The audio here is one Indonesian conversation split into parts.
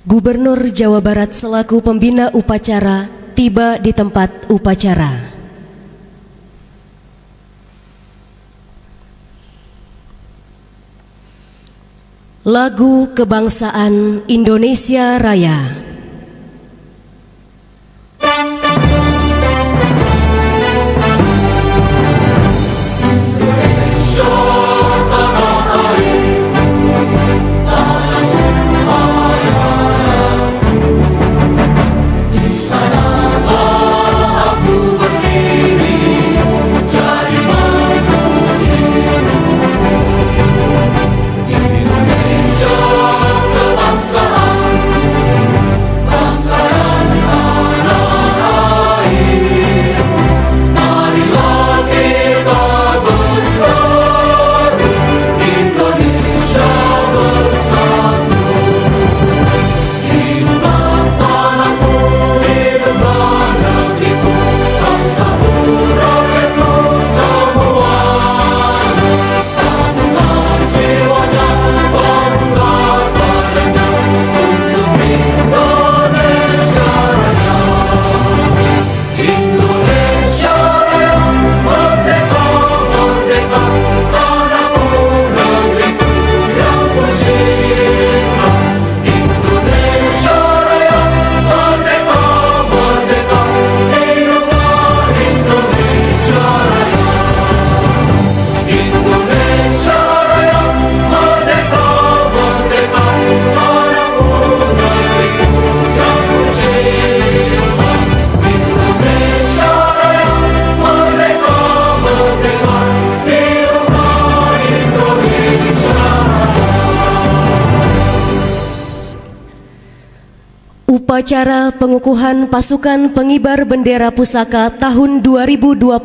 Gubernur Jawa Barat selaku pembina upacara tiba di tempat upacara. Lagu Kebangsaan Indonesia Raya. Upacara pengukuhan pasukan pengibar bendera pusaka tahun 2025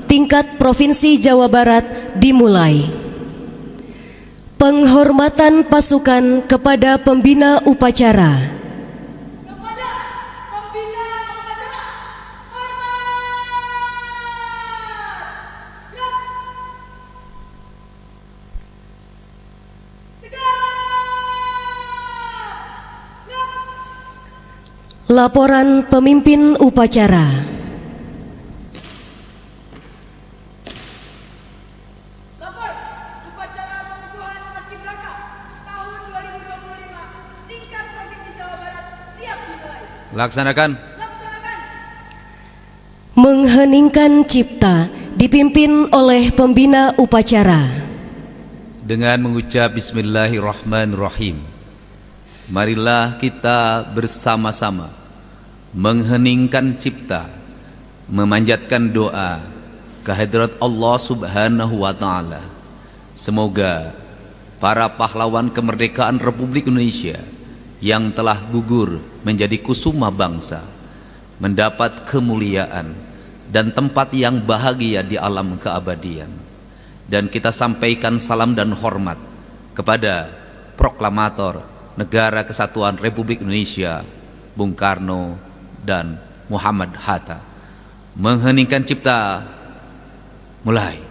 tingkat Provinsi Jawa Barat dimulai. Penghormatan pasukan kepada pembina upacara. Laporan pemimpin upacara. Lapor upacara pengukuhan Paskibraka tahun 2025 tingkat Provinsi Jawa Barat siap dimulai. Laksanakan. Mengheningkan cipta dipimpin oleh pembina upacara. Dengan mengucap Bismillahirrahmanirrahim, marilah kita bersama-sama mengheningkan cipta, memanjatkan doa kehadirat Allah Subhanahu wa Ta'ala. Semoga para pahlawan kemerdekaan Republik Indonesia yang telah gugur menjadi kusuma bangsa mendapat kemuliaan dan tempat yang bahagia di alam keabadian. Dan kita sampaikan salam dan hormat kepada proklamator Negara Kesatuan Republik Indonesia Bung Karno dan Muhammad Hatta. Mengheningkan cipta, mulai.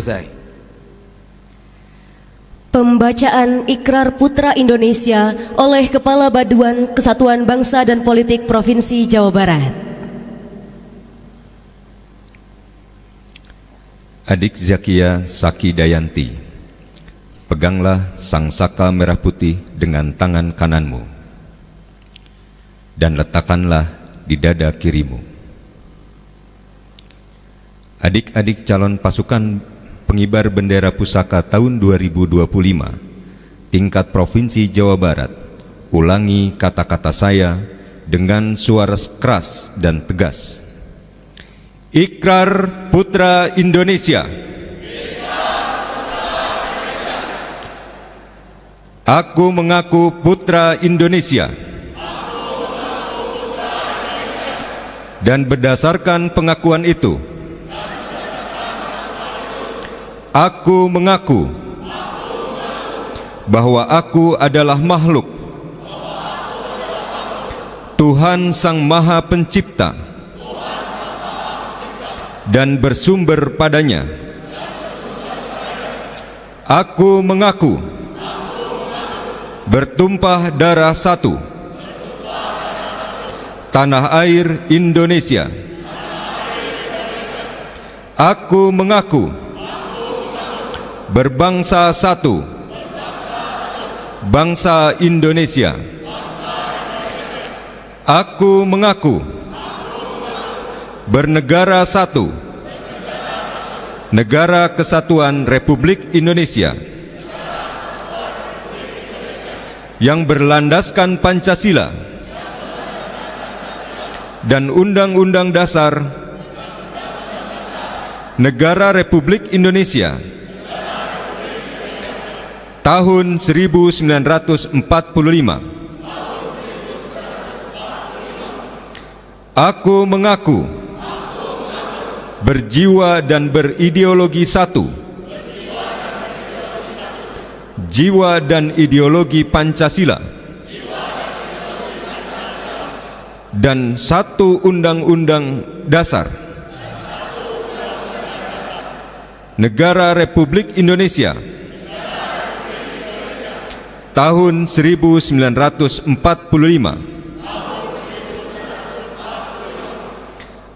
Selesai. Pembacaan Ikrar Putra Indonesia oleh Kepala Baduan Kesatuan Bangsa dan Politik Provinsi Jawa Barat. Adik Zakia Saki Dayanti, peganglah sangsaka merah putih dengan tangan kananmu dan letakkanlah di dada kirimu. Adik-adik calon pasukan pengibar bendera pusaka tahun 2025 tingkat Provinsi Jawa Barat, ulangi kata-kata saya dengan suara keras dan tegas. Ikrar Putra Indonesia. Aku mengaku putra Indonesia. Dan berdasarkan pengakuan itu, aku mengaku bahwa aku adalah makhluk Tuhan Sang Maha Pencipta dan bersumber padanya. Aku mengaku bertumpah darah satu tanah air Indonesia. Aku mengaku berbangsa satu, bangsa Indonesia. Aku mengaku bernegara satu, Negara Kesatuan Republik Indonesia, yang berlandaskan Pancasila dan Undang-Undang Dasar Negara Republik Indonesia tahun 1945. Aku mengaku berjiwa dan berideologi satu, jiwa dan ideologi Pancasila, dan satu Undang-Undang Dasar Negara Republik Indonesia tahun 1945.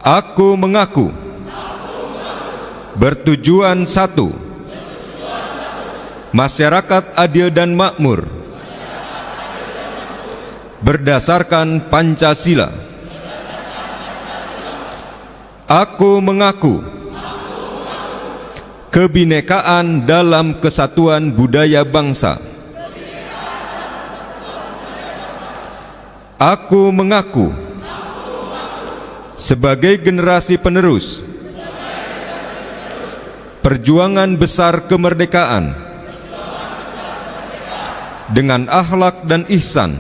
Aku mengaku bertujuan satu, masyarakat adil dan makmur berdasarkan Pancasila. Aku mengaku kebinekaan dalam kesatuan budaya bangsa. Aku mengaku sebagai generasi penerus perjuangan besar kemerdekaan dengan akhlak dan ihsan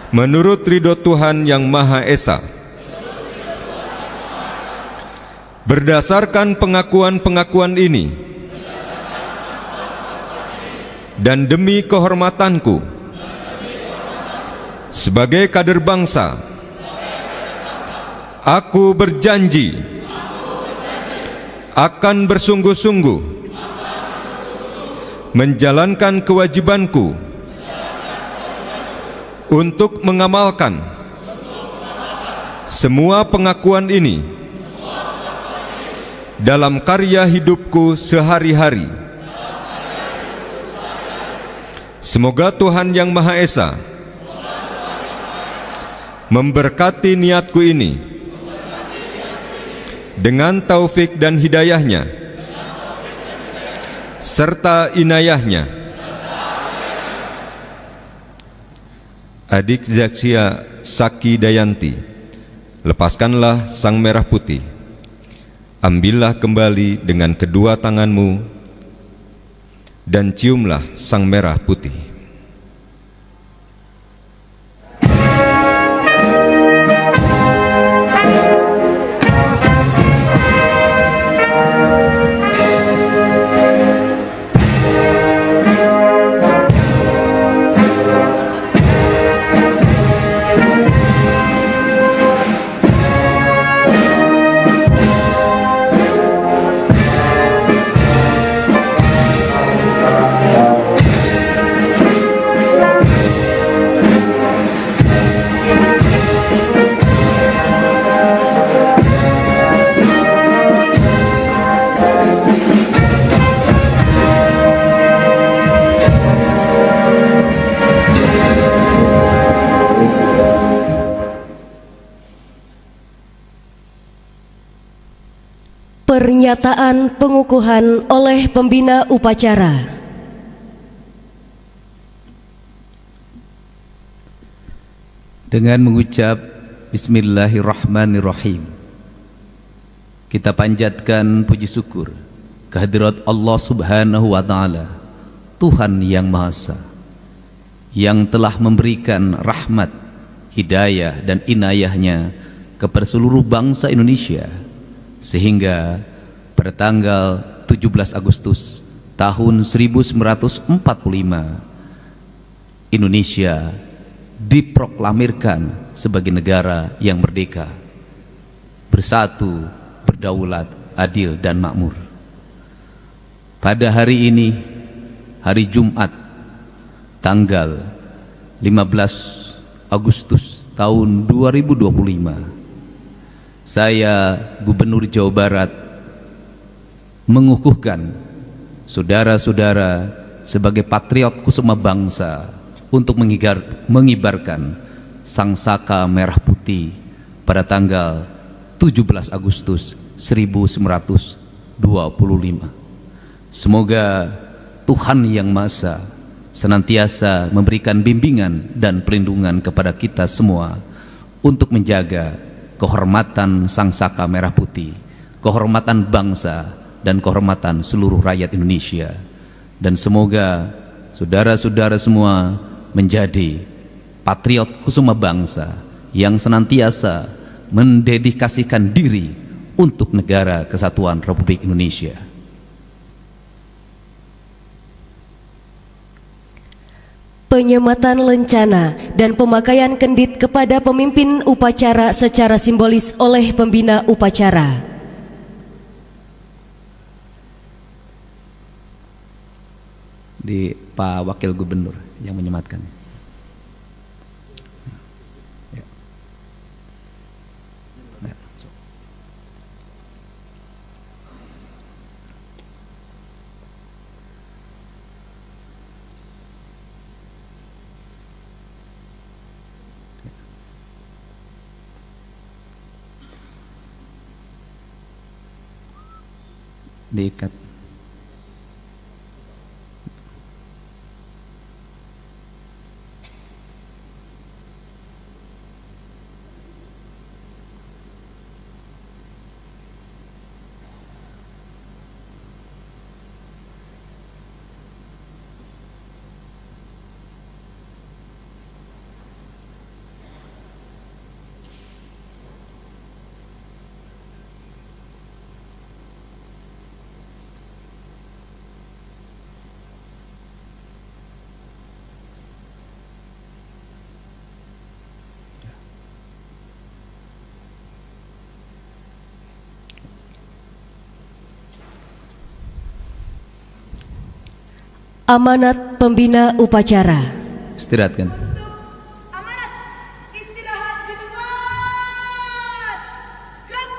menurut ridho Tuhan Yang Maha Esa. Berdasarkan pengakuan-pengakuan ini dan demi kehormatanku sebagai kader bangsa, aku berjanji akan bersungguh-sungguh menjalankan kewajibanku untuk mengamalkan semua pengakuan ini dalam karya hidupku sehari-hari. Semoga Tuhan Yang Maha Esa memberkati niatku ini dengan taufik dan hidayahnya serta inayahnya. Adik Zakia Saki Dayanti, lepaskanlah sang merah putih. Ambillah kembali dengan kedua tanganmu dan ciumlah sang merah putih. Pernyataan pengukuhan oleh pembina upacara. Dengan mengucap Bismillahirrahmanirrahim, kita panjatkan puji syukur kehadirat Allah Subhanahu wa Ta'ala, Tuhan yang Maha Esa, yang telah memberikan rahmat, hidayah dan inayahnya kepada seluruh bangsa Indonesia, sehingga pada tanggal 17 Agustus tahun 1945 Indonesia diproklamirkan sebagai negara yang merdeka, bersatu, berdaulat, adil dan makmur. Pada hari ini, hari Jumat, tanggal 15 Agustus tahun 2025, saya Gubernur Jawa Barat mengukuhkan saudara-saudara sebagai patriot kusuma bangsa untuk mengibarkan sangsaka merah putih pada tanggal 17 Agustus 1925. Semoga Tuhan Yang Maha Esa senantiasa memberikan bimbingan dan perlindungan kepada kita semua untuk menjaga kehormatan sangsaka merah putih, kehormatan bangsa dan kehormatan seluruh rakyat Indonesia. Dan semoga saudara-saudara semua menjadi patriot kusuma bangsa yang senantiasa mendedikasikan diri untuk negara kesatuan Republik Indonesia. Penyematan lencana dan pemakaian kendit kepada pemimpin upacara secara simbolis oleh pembina upacara. Di Pak Wakil Gubernur yang menyematkan. Ya. Ya. Diikat. Amanat pembina upacara. Istirahatkan. Amanat, istirahat di tempat. Gerak.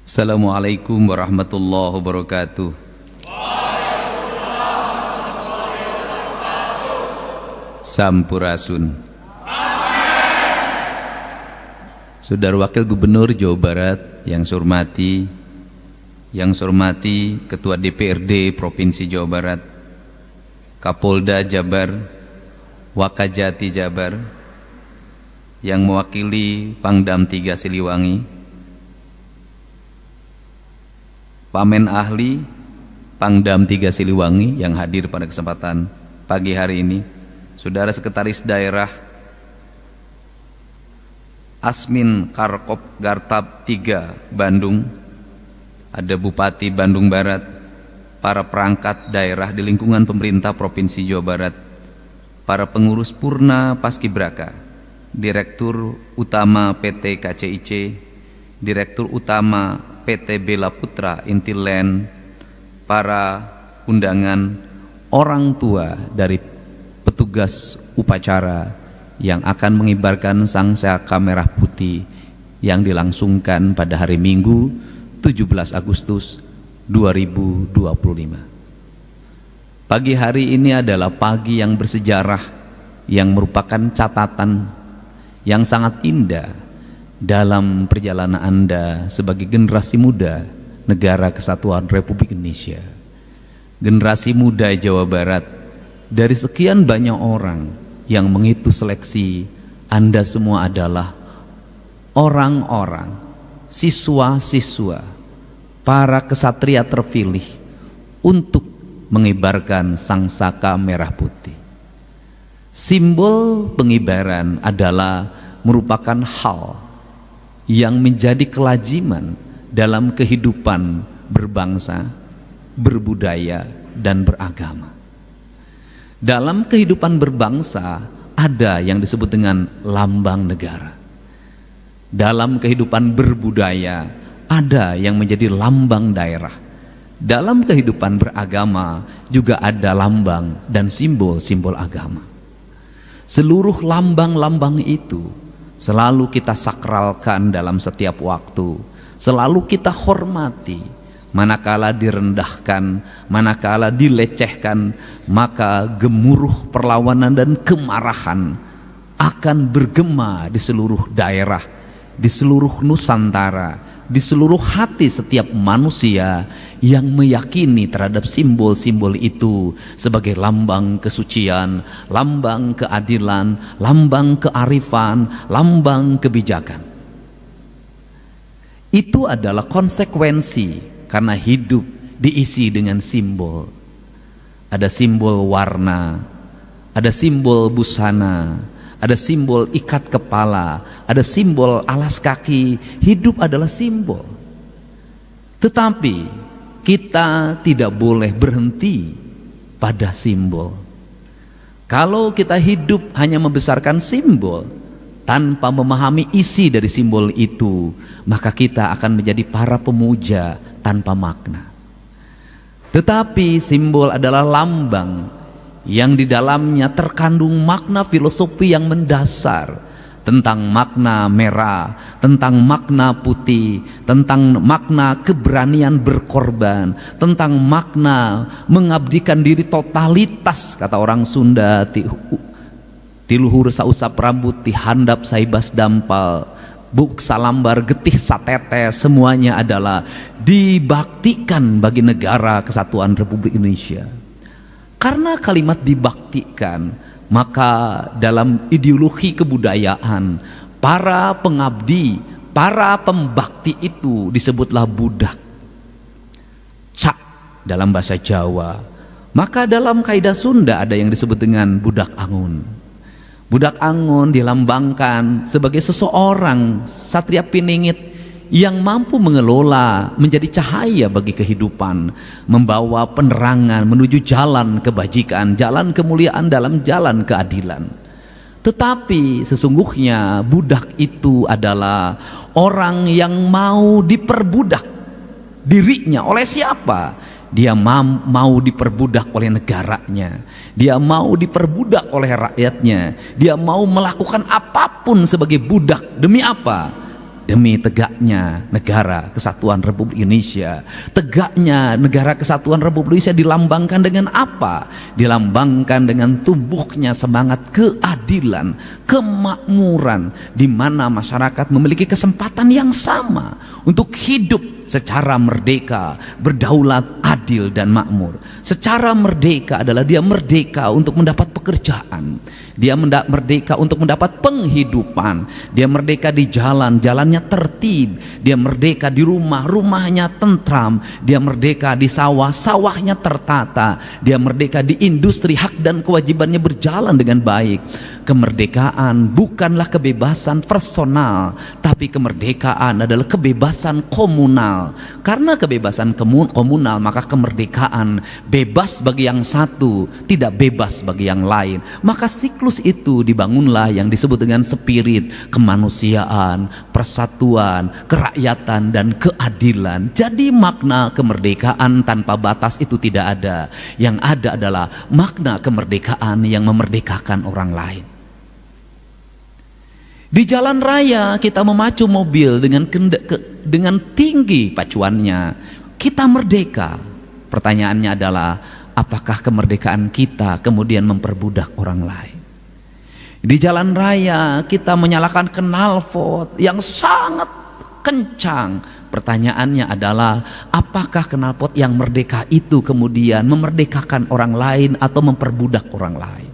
Assalamualaikum warahmatullahi wabarakatuh. Sampurasun. Saudara Wakil Gubernur Jawa Barat yang saya hormati Ketua DPRD Provinsi Jawa Barat, Kapolda Jabar, Wakajati Jabar, yang mewakili Pangdam 3 Siliwangi, Pamen Ahli Pangdam 3 Siliwangi yang hadir pada kesempatan pagi hari ini, Saudara Sekretaris Daerah Asmin Karkop Gartab 3 Bandung, ada Bupati Bandung Barat, para perangkat daerah di lingkungan pemerintah Provinsi Jawa Barat, para pengurus Purna Paskibraka, Direktur Utama PT KCIC, Direktur Utama PT Bela Putra Intiland, para undangan, orang tua dari petugas upacara yang akan mengibarkan sangsaka merah putih yang dilangsungkan pada hari Minggu 17 Agustus 2025. Pagi hari ini adalah pagi yang bersejarah, yang merupakan catatan yang sangat indah dalam perjalanan Anda sebagai generasi muda Negara Kesatuan Republik Indonesia, generasi muda Jawa Barat. Dari sekian banyak orang yang mengikuti seleksi, Anda semua adalah orang-orang, siswa-siswa, para kesatria terpilih untuk mengibarkan sangsaka merah putih. Simbol pengibaran adalah merupakan hal yang menjadi kelaziman dalam kehidupan berbangsa, berbudaya, dan beragama. Dalam kehidupan berbangsa ada yang disebut dengan lambang negara. Dalam kehidupan berbudaya ada yang menjadi lambang daerah. Dalam kehidupan beragama juga ada lambang dan simbol-simbol agama. Seluruh lambang-lambang itu selalu kita sakralkan dalam setiap waktu, selalu kita hormati. Manakala direndahkan, manakala dilecehkan, maka gemuruh perlawanan dan kemarahan akan bergema di seluruh daerah, di seluruh Nusantara, di seluruh hati setiap manusia yang meyakini terhadap simbol-simbol itu sebagai lambang kesucian, lambang keadilan, lambang kearifan, lambang kebijakan. Itu adalah konsekuensi karena hidup diisi dengan simbol. Ada simbol warna, ada simbol busana, ada simbol ikat kepala, ada simbol alas kaki. Hidup adalah simbol. Tetapi kita tidak boleh berhenti pada simbol. Kalau kita hidup hanya membesarkan simbol tanpa memahami isi dari simbol itu, maka kita akan menjadi para pemuja tanpa makna. Tetapi simbol adalah lambang yang di dalamnya terkandung makna filosofi yang mendasar tentang makna merah, tentang makna putih, tentang makna keberanian berkorban, tentang makna mengabdikan diri totalitas, kata orang Sunda, tiluhur sausap rambut, tihandap saibas dampal, buk salambar getih satete, semuanya adalah dibaktikan bagi negara Kesatuan Republik Indonesia. Karena kalimat dibaktikan, maka dalam ideologi kebudayaan, para pengabdi, para pembakti itu disebutlah budak. Cak dalam bahasa Jawa. Maka dalam kaidah Sunda ada yang disebut dengan budak angon. Budak angon dilambangkan sebagai seseorang satria piningit yang mampu mengelola menjadi cahaya bagi kehidupan, membawa penerangan menuju jalan kebajikan, jalan kemuliaan dalam jalan keadilan. Tetapi sesungguhnya budak itu adalah orang yang mau diperbudak dirinya. Oleh siapa? Dia mau diperbudak oleh negaranya, dia mau diperbudak oleh rakyatnya, dia mau melakukan apapun sebagai budak. Demi apa? Demi tegaknya negara Kesatuan Republik Indonesia. Tegaknya negara Kesatuan Republik Indonesia dilambangkan dengan apa? Dilambangkan dengan tumbuhnya semangat keadilan, kemakmuran, di mana masyarakat memiliki kesempatan yang sama untuk hidup secara merdeka, berdaulat, adil, dan makmur. Secara merdeka adalah dia merdeka untuk mendapat pekerjaan, dia merdeka untuk mendapat penghidupan, dia merdeka di jalan, jalannya tertib, dia merdeka di rumah, rumahnya tentram, dia merdeka di sawah, sawahnya tertata, dia merdeka di industri, hak dan kewajibannya berjalan dengan baik. Kemerdekaan bukanlah kebebasan personal, tapi kemerdekaan adalah kebebasan komunal. Karena kebebasan komunal, maka kemerdekaan bebas bagi yang satu, tidak bebas bagi yang lain. Maka siklus itu dibangunlah yang disebut dengan spirit kemanusiaan, persatuan, kerakyatan, dan keadilan. Jadi makna kemerdekaan tanpa batas itu tidak ada. Yang ada adalah makna kemerdekaan yang memerdekakan orang lain. Di jalan raya kita memacu mobil dengan tinggi pacuannya, kita merdeka. Pertanyaannya adalah, apakah kemerdekaan kita kemudian memperbudak orang lain? Di jalan raya kita menyalakan knalpot yang sangat kencang. Pertanyaannya adalah, apakah knalpot yang merdeka itu kemudian memerdekakan orang lain atau memperbudak orang lain?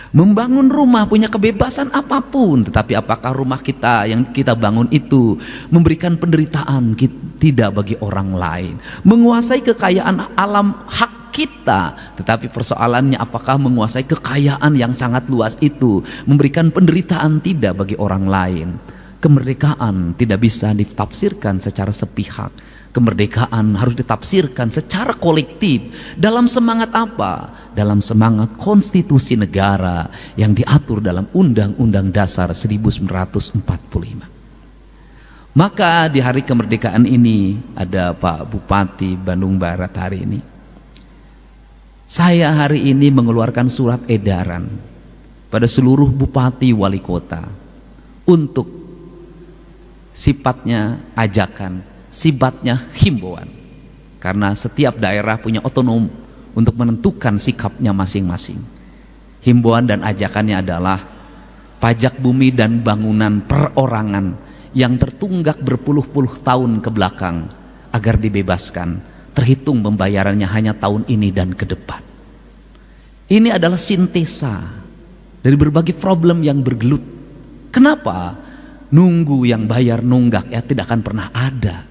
Membangun rumah punya kebebasan apapun, tetapi apakah rumah kita yang kita bangun itu memberikan penderitaan tidak bagi orang lain? Menguasai kekayaan alam hak kita, tetapi persoalannya apakah menguasai kekayaan yang sangat luas itu memberikan penderitaan tidak bagi orang lain? Kemerdekaan tidak bisa ditafsirkan secara sepihak. Kemerdekaan harus ditafsirkan secara kolektif. Dalam semangat apa? Dalam semangat konstitusi negara yang diatur dalam Undang-Undang Dasar 1945. Maka di hari kemerdekaan ini ada Pak Bupati Bandung Barat hari ini. Saya hari ini mengeluarkan surat edaran pada seluruh bupati wali kota untuk sifatnya ajakan, sifatnya himbauan, karena setiap daerah punya otonom untuk menentukan sikapnya masing-masing. Himbauan dan ajakannya adalah pajak bumi dan bangunan perorangan yang tertunggak berpuluh-puluh tahun ke belakang agar dibebaskan, terhitung pembayarannya hanya tahun ini dan ke depan. Ini adalah sintesa dari berbagai problem yang bergelut. Kenapa? Nunggu yang bayar nunggak ya tidak akan pernah ada.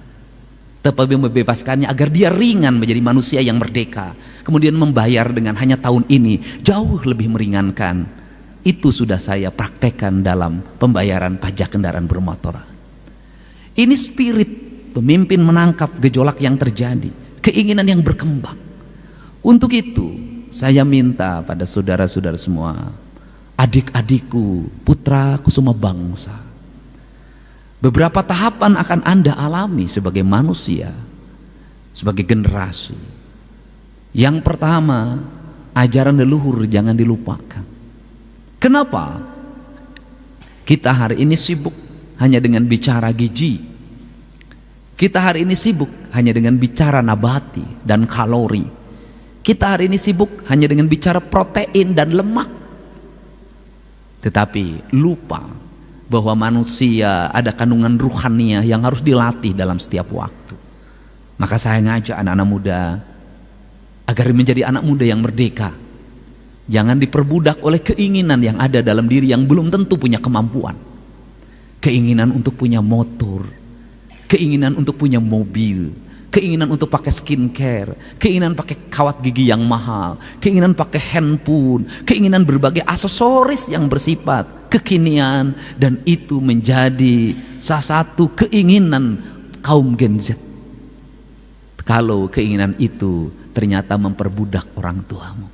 Tetapi membebaskannya agar dia ringan menjadi manusia yang merdeka. Kemudian membayar dengan hanya tahun ini jauh lebih meringankan. Itu sudah saya praktekkan dalam pembayaran pajak kendaraan bermotor. Ini spirit pemimpin menangkap gejolak yang terjadi, keinginan yang berkembang. Untuk itu saya minta pada saudara-saudara semua, adik-adikku, putra kusuma bangsa, beberapa tahapan akan Anda alami sebagai manusia, sebagai generasi. Yang pertama, ajaran leluhur jangan dilupakan. Kenapa? Kita hari ini sibuk hanya dengan bicara gizi. Kita hari ini sibuk hanya dengan bicara nabati dan kalori. Kita hari ini sibuk hanya dengan bicara protein dan lemak. Tetapi lupa bahwa manusia ada kandungan ruhania yang harus dilatih dalam setiap waktu. Maka saya ngajak anak-anak muda agar menjadi anak muda yang merdeka. Jangan diperbudak oleh keinginan yang ada dalam diri yang belum tentu punya kemampuan. Keinginan untuk punya motor, keinginan untuk punya mobil, keinginan untuk pakai skincare, keinginan pakai kawat gigi yang mahal, keinginan pakai handphone, keinginan berbagai aksesoris yang bersifat kekinian, dan itu menjadi salah satu keinginan kaum Gen Z. Kalau keinginan itu ternyata memperbudak orang tuamu,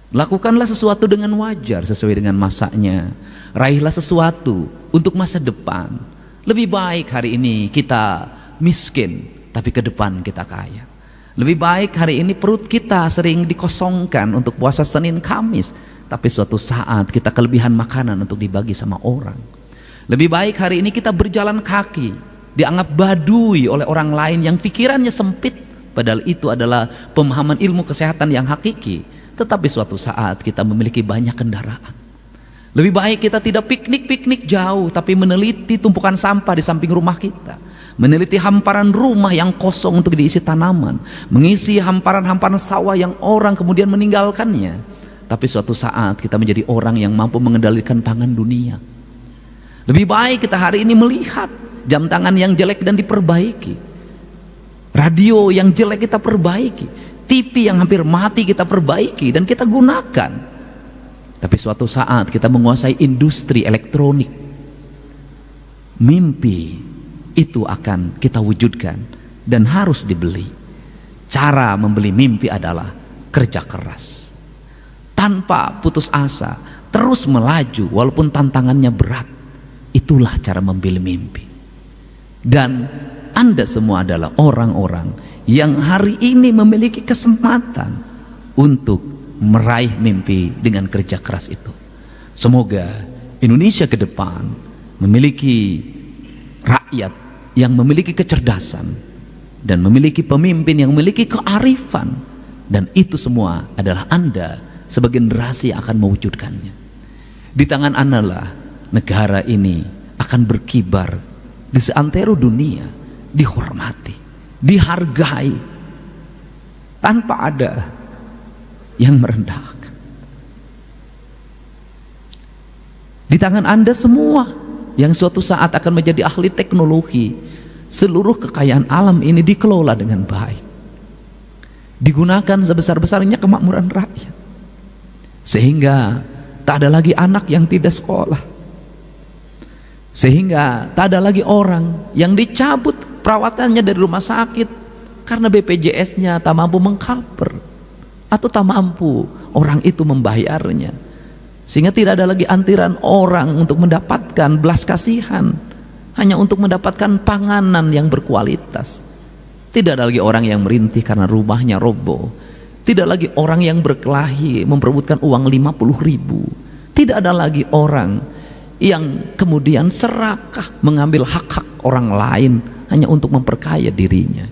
lakukanlah sesuatu dengan wajar sesuai dengan masanya. Raihlah sesuatu untuk masa depan. Lebih baik hari ini kita miskin tapi ke depan kita kaya. Lebih baik hari ini perut kita sering dikosongkan untuk puasa Senin Kamis, tapi suatu saat kita kelebihan makanan untuk dibagi sama orang. Lebih baik hari ini kita berjalan kaki, dianggap badui oleh orang lain yang pikirannya sempit, padahal itu adalah pemahaman ilmu kesehatan yang hakiki. Tetapi suatu saat kita memiliki banyak kendaraan. Lebih baik kita tidak piknik-piknik jauh, tapi meneliti tumpukan sampah di samping rumah kita, meneliti hamparan rumah yang kosong untuk diisi tanaman, mengisi hamparan-hamparan sawah yang orang kemudian meninggalkannya. Tapi suatu saat kita menjadi orang yang mampu mengendalikan pangan dunia. Lebih baik kita hari ini melihat jam tangan yang jelek dan diperbaiki, radio yang jelek kita perbaiki, TV yang hampir mati kita perbaiki dan kita gunakan. Tapi suatu saat kita menguasai industri elektronik, mimpi itu akan kita wujudkan dan harus dibeli. Cara membeli mimpi adalah kerja keras, tanpa putus asa, terus melaju walaupun tantangannya berat. Itulah cara membeli mimpi. Dan Anda semua adalah orang-orang yang hari ini memiliki kesempatan untuk meraih mimpi dengan kerja keras itu. Semoga Indonesia ke depan memiliki rakyat yang memiliki kecerdasan dan memiliki pemimpin yang memiliki kearifan, dan itu semua adalah Anda sebagai generasi yang akan mewujudkannya. Di tangan Anda lah negara ini akan berkibar di seantero dunia, dihormati, dihargai, tanpa ada yang merendahkan. Di tangan Anda semua yang suatu saat akan menjadi ahli teknologi, seluruh kekayaan alam ini dikelola dengan baik, digunakan sebesar-besarnya kemakmuran rakyat, sehingga tak ada lagi anak yang tidak sekolah, sehingga tak ada lagi orang yang dicabut perawatannya dari rumah sakit karena BPJS-nya tak mampu mengcover atau tak mampu orang itu membayarnya, sehingga tidak ada lagi antrian orang untuk mendapatkan belas kasihan hanya untuk mendapatkan panganan yang berkualitas. Tidak ada lagi orang yang merintih karena rumahnya roboh. Tidak lagi orang yang berkelahi memperebutkan uang 50.000. Tidak ada lagi orang yang kemudian serakah mengambil hak-hak orang lain hanya untuk memperkaya dirinya.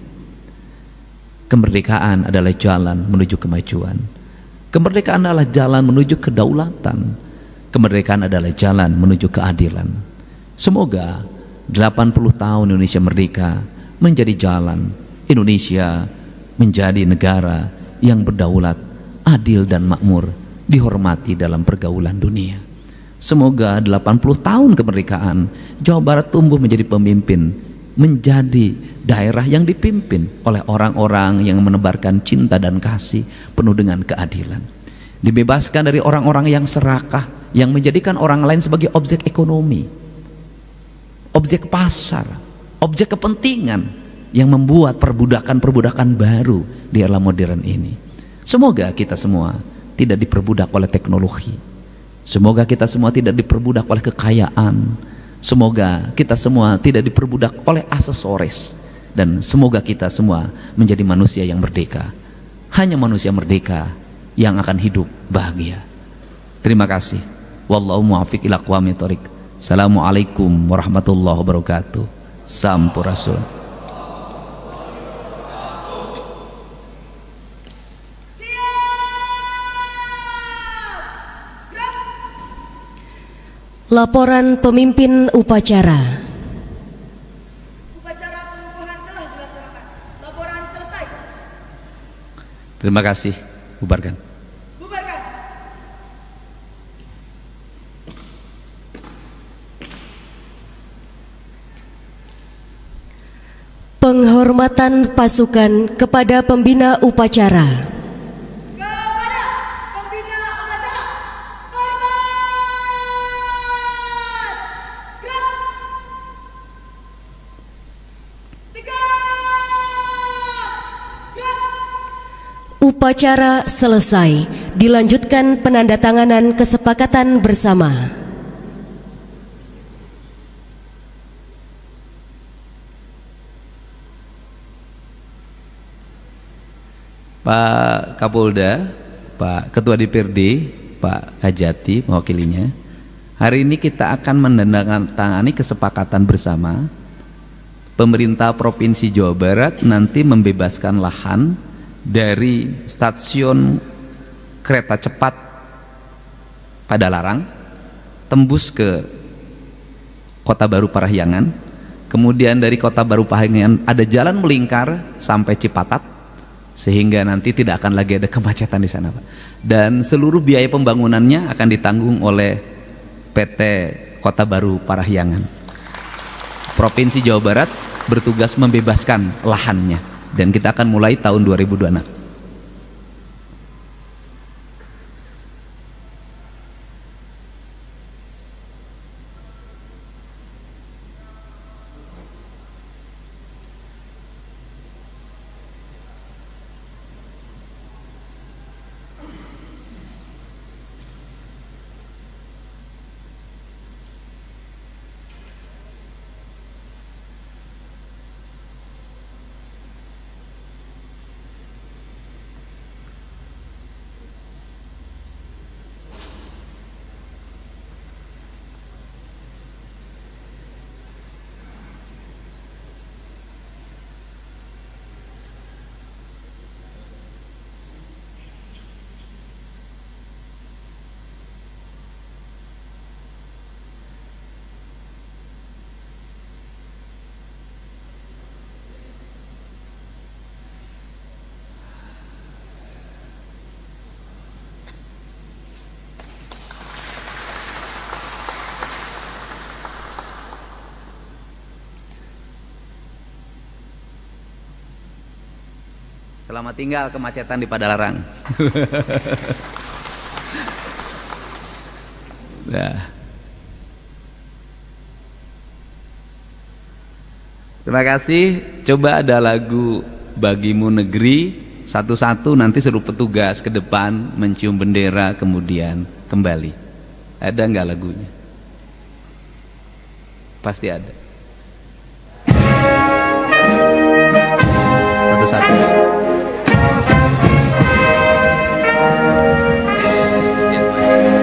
Kemerdekaan adalah jalan menuju kemajuan. Kemerdekaan adalah jalan menuju kedaulatan. Kemerdekaan adalah jalan menuju keadilan. Semoga 80 tahun Indonesia merdeka menjadi jalan Indonesia menjadi negara yang berdaulat, adil dan makmur, dihormati dalam pergaulan dunia. Semoga 80 tahun kemerdekaan Jawa Barat tumbuh menjadi pemimpin, menjadi daerah yang dipimpin oleh orang-orang yang menebarkan cinta dan kasih penuh dengan keadilan, dibebaskan dari orang-orang yang serakah, yang menjadikan orang lain sebagai objek ekonomi, objek pasar, objek kepentingan, yang membuat perbudakan-perbudakan baru di era modern ini. Semoga kita semua tidak diperbudak oleh teknologi. Semoga kita semua tidak diperbudak oleh kekayaan. Semoga kita semua tidak diperbudak oleh aksesoris. Dan semoga kita semua menjadi manusia yang merdeka. Hanya manusia merdeka yang akan hidup bahagia. Terima kasih. Wallahu muwaffiq ila aqwamit thoriq. Assalamualaikum warahmatullahi wabarakatuh. Sampurasun. Laporan pemimpin upacara. Upacara pengukuhan telah dilaksanakan. Laporan selesai. Terima kasih. Bubarkan. Bubarkan. Penghormatan pasukan kepada pembina upacara. Kepada pembina upacara. Hormat. Gerak. 3. Gerak. Upacara selesai. Dilanjutkan penandatanganan kesepakatan bersama. Pak Kapolda, Pak Ketua DPRD, Pak Kajati mewakilinya. Hari ini kita akan menandatangani kesepakatan bersama. Pemerintah Provinsi Jawa Barat nanti membebaskan lahan dari stasiun kereta cepat Padalarang tembus ke Kota Baru Parahyangan. Kemudian dari Kota Baru Parahyangan ada jalan melingkar sampai Cipatat, sehingga nanti tidak akan lagi ada kemacetan di sana, Pak. Dan seluruh biaya pembangunannya akan ditanggung oleh PT Kota Baru Parahyangan. Provinsi Jawa Barat bertugas membebaskan lahannya dan kita akan mulai tahun 2026. Selamat tinggal kemacetan di Padalarang. Nah. Terima kasih. Coba ada lagu Bagimu Negeri satu-satu, nanti suruh petugas ke depan mencium bendera kemudian kembali. Ada nggak lagunya? Pasti ada. Satu-satu. Ya, baik.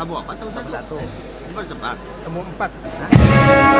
Tabu apa tahu satu? Percepat. Temu 4.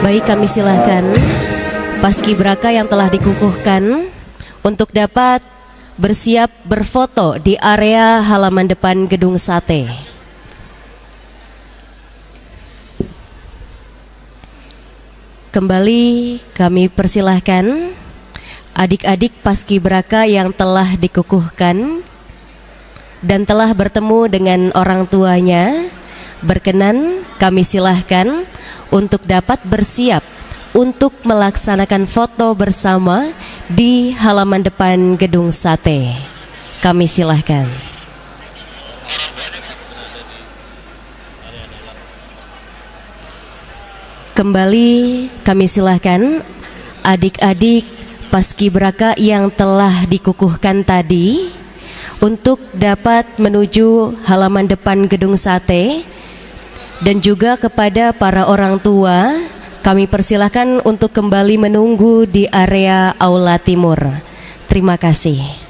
Baik, kami silahkan paskibraka yang telah dikukuhkan untuk dapat bersiap berfoto di area halaman depan gedung sate. Kembali kami persilahkan adik-adik paskibraka yang telah dikukuhkan dan telah bertemu dengan orang tuanya, berkenan kami silahkan untuk dapat bersiap untuk melaksanakan foto bersama di halaman depan gedung sate. Kami silahkan. Kembali kami silahkan adik-adik paskibraka yang telah dikukuhkan tadi untuk dapat menuju halaman depan gedung sate. Dan juga kepada para orang tua, kami persilahkan untuk kembali menunggu di area Aula Timur. Terima kasih.